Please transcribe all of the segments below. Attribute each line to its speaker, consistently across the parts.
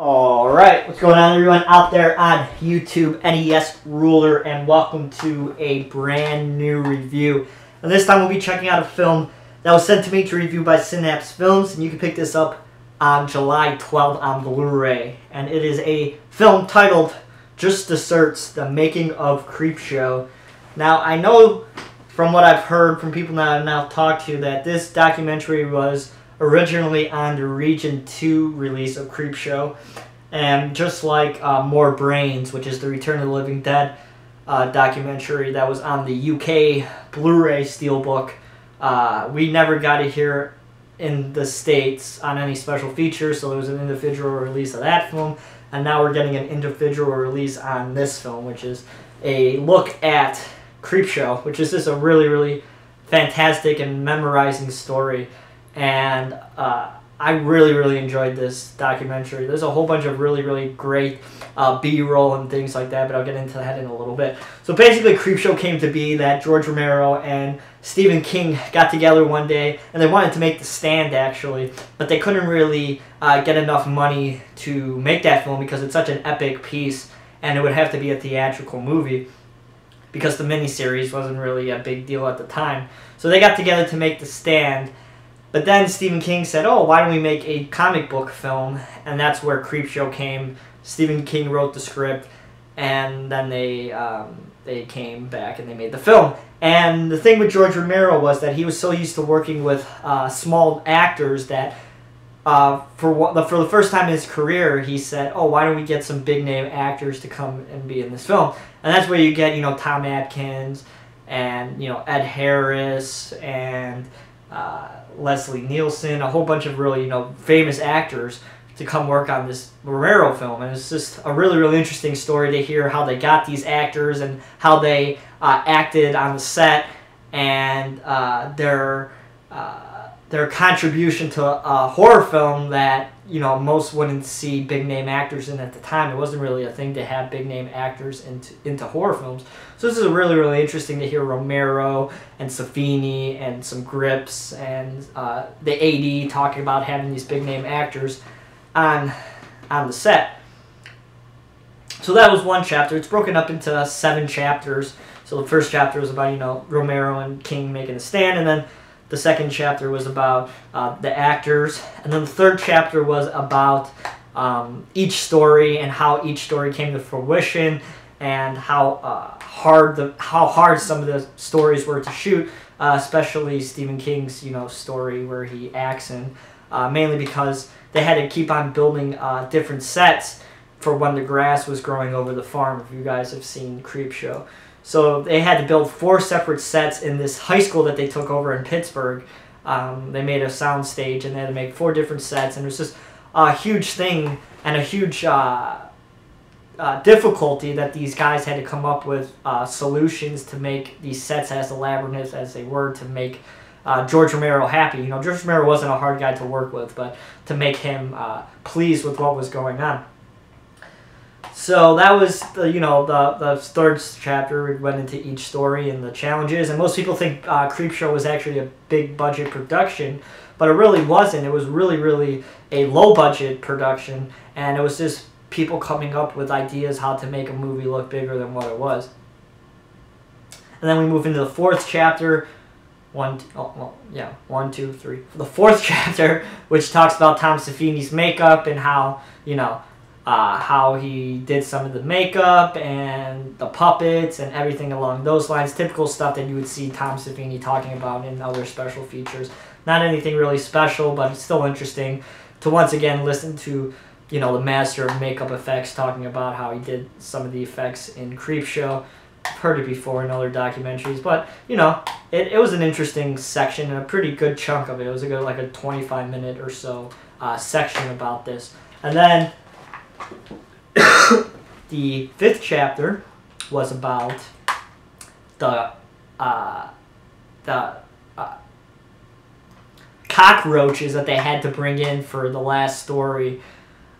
Speaker 1: Alright, what's going on everyone out there on YouTube, NES Ruler, and welcome to a brand new review. And this time we'll be checking out a film that was sent to me to review by Synapse Films, and you can pick this up on July 12th on Blu-ray. And it is a film titled Just Desserts, The Making of Creepshow. Now, I know from what I've heard from people that I've now talked to that this documentary was originally on the Region 2 release of Creepshow, and just like More Brains, which is the Return of the Living Dead documentary that was on the UK Blu-ray Steelbook, we never got it here in the States on any special features, so there was an individual release of that film, and now we're getting an individual release on this film, which is a look at Creepshow, which is just a really, really fantastic and memorizing story. And I really, really enjoyed this documentary. There's a whole bunch of really, really great B-roll and things like that, but I'll get into that in a little bit. So basically, Creepshow came to be that George Romero and Stephen King got together one day, and they wanted to make The Stand, actually, but they couldn't really get enough money to make that film because it's such an epic piece, and it would have to be a theatrical movie because the miniseries wasn't really a big deal at the time. So they got together to make The Stand. But then Stephen King said, oh, why don't we make a comic book film? And that's where Creepshow came. Stephen King wrote the script, and then they came back and they made the film. And the thing with George Romero was that he was so used to working with small actors that for the first time in his career, he said, oh, why don't we get some big-name actors to come and be in this film? And that's where you get, Tom Atkins and, Ed Harris and Leslie Nielsen, a whole bunch of really, famous actors to come work on this Romero film. And it's just a really, really interesting story to hear how they got these actors and how they acted on the set, and their contribution to a horror film that, most wouldn't see big-name actors in at the time. It wasn't really a thing to have big-name actors into horror films. So this is really, really interesting to hear Romero and Safini and some grips and the AD talking about having these big-name actors on the set. So that was one chapter. It's broken up into 7 chapters. So the first chapter was about, Romero and King making a stand, and then the second chapter was about the actors, and then the third chapter was about each story and how each story came to fruition, and how hard some of the stories were to shoot, especially Stephen King's story where he acts in, mainly because they had to keep on building different sets for when the grass was growing over the farm. If you guys have seen Creepshow. So they had to build 4 separate sets in this high school that they took over in Pittsburgh. They made a sound stage, and they had to make 4 different sets, and it was just a huge thing and a huge difficulty that these guys had to come up with solutions to make these sets as elaborate as they were to make George Romero happy. George Romero wasn't a hard guy to work with, but to make him pleased with what was going on. So that was the third chapter. We went into each story and the challenges, and most people think Creepshow was actually a big budget production, but it really wasn't. It was really, really a low budget production, and it was just people coming up with ideas how to make a movie look bigger than what it was. And then we move into the fourth chapter. The fourth chapter, which talks about Tom Savini's makeup and how how he did some of the makeup and the puppets and everything along those lines. Typical stuff that you would see Tom Savini talking about in other special features. Not anything really special, but it's still interesting to once again listen to, the master of makeup effects talking about how he did some of the effects in Creepshow. I've heard it before in other documentaries, but, it was an interesting section and a pretty good chunk of it. It was a good, like a 25-minute or so section about this. And then the fifth chapter was about the cockroaches that they had to bring in for the last story.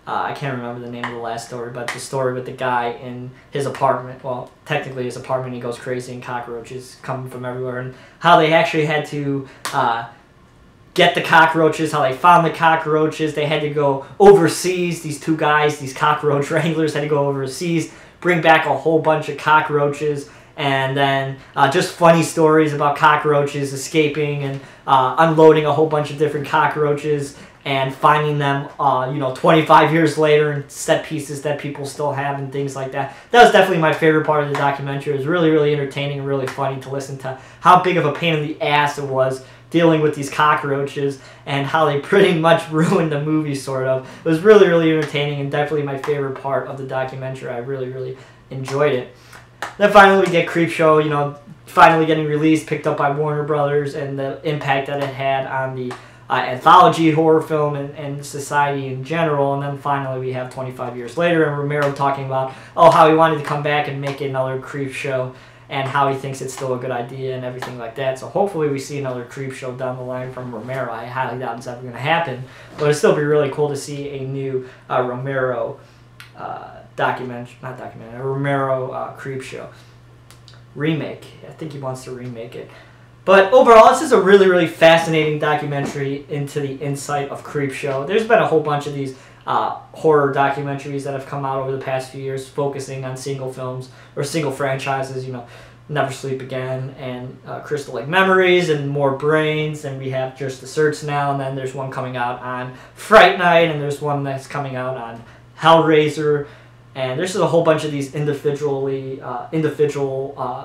Speaker 1: I can't remember the name of the last story, but the story with the guy in his apartment. Well, technically his apartment, he goes crazy and cockroaches come from everywhere, and how they actually had to get the cockroaches, how they found the cockroaches. They had to go overseas. These two guys, these cockroach wranglers, had to go overseas, bring back a whole bunch of cockroaches, and then just funny stories about cockroaches escaping and unloading a whole bunch of different cockroaches and finding them, 25 years later, and set pieces that people still have and things like that. That was definitely my favorite part of the documentary. It was really, really entertaining and really funny to listen to how big of a pain in the ass it was dealing with these cockroaches and how they pretty much ruined the movie, sort of. It was really, really entertaining and definitely my favorite part of the documentary. I really, really enjoyed it. Then finally we get Creepshow, finally getting released, picked up by Warner Brothers, and the impact that it had on the anthology horror film and society in general. And then finally we have 25 years later and Romero talking about how he wanted to come back and make another Creepshow and how he thinks it's still a good idea and everything like that. So hopefully we see another Creepshow down the line from Romero. I highly doubt it's ever going to happen, but it'd still be really cool to see a new Romero Romero Creepshow remake. I think he wants to remake it. But overall, this is a really, really fascinating documentary into the insight of Creepshow. There's been a whole bunch of these horror documentaries that have come out over the past few years focusing on single films or single franchises, Never Sleep Again and Crystal Lake Memories and More Brains, and we have Just the Search now, and then there's one coming out on Fright Night, and there's one that's coming out on Hellraiser, and there's a whole bunch of these individual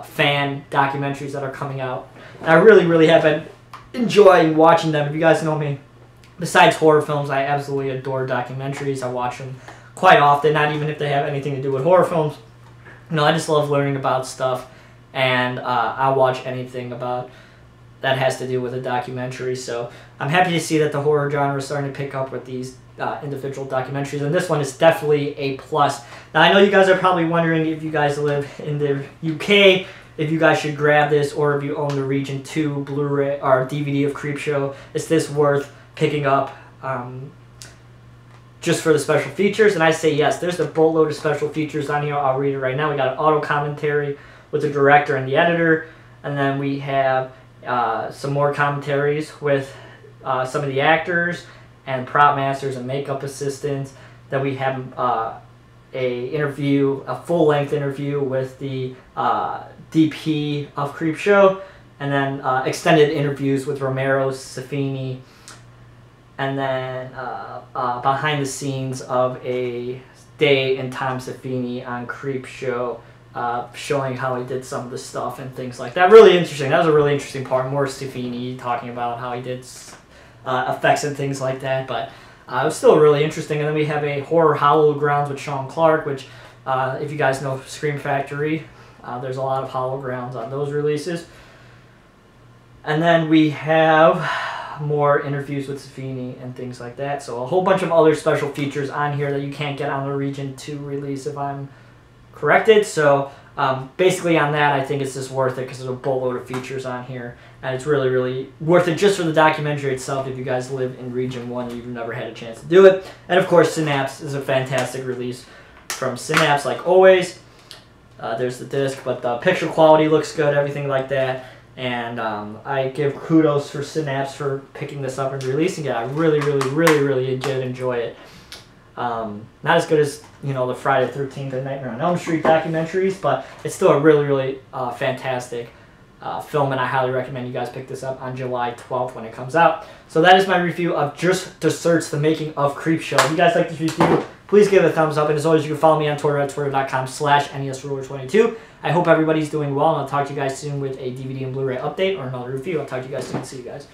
Speaker 1: fan documentaries that are coming out. And I really, really have been enjoying watching them. If you guys know me, besides horror films, I absolutely adore documentaries. I watch them quite often, not even if they have anything to do with horror films. I just love learning about stuff, and I watch anything about that has to do with a documentary. So I'm happy to see that the horror genre is starting to pick up with these individual documentaries, and this one is definitely a plus. Now, I know you guys are probably wondering, if you guys live in the UK, if you guys should grab this, or if you own the Region 2 Blu-ray or DVD of Creepshow. Is this worth picking up just for the special features? And I say yes. There's a boatload of special features on here. I'll read it right now. We got an auto commentary with the director and the editor, and then we have some more commentaries with some of the actors and prop masters and makeup assistants. Then we have a full-length interview with the DP of Creepshow, and then extended interviews with Romero, Safini, and then behind the scenes of a day and time Safini on Creepshow, showing how he did some of the stuff and things like that. Really interesting. That was a really interesting part. More Safini talking about how he did effects and things like that, but it was still really interesting. And then we have a Horror Hollow Grounds with Sean Clark, which if you guys know Scream Factory, there's a lot of Hollow Grounds on those releases. And then we have more interviews with Safini and things like that. So a whole bunch of other special features on here that you can't get on the Region 2 release, if I'm corrected. So basically on that, I think it's just worth it because there's a boatload of features on here. And it's really, really worth it just for the documentary itself if you guys live in Region 1 and you've never had a chance to do it. And of course, Synapse is a fantastic release from Synapse, like always. There's the disc, but the picture quality looks good, everything like that. And I give kudos for Synapse for picking this up and releasing it. I really, really, really, really did enjoy it. Not as good as, the Friday the 13th and Nightmare on Elm Street documentaries, but it's still a really, really fantastic film, and I highly recommend you guys pick this up on July 12th when it comes out. So that is my review of Just the Search, the Making of Creepshow. If you guys like this review, please give it a thumbs up, and as always, you can follow me on Twitter at twitter.com/NESRuler22. I hope everybody's doing well, and I'll talk to you guys soon with a DVD and Blu-ray update or another review. I'll talk to you guys soon. See you guys.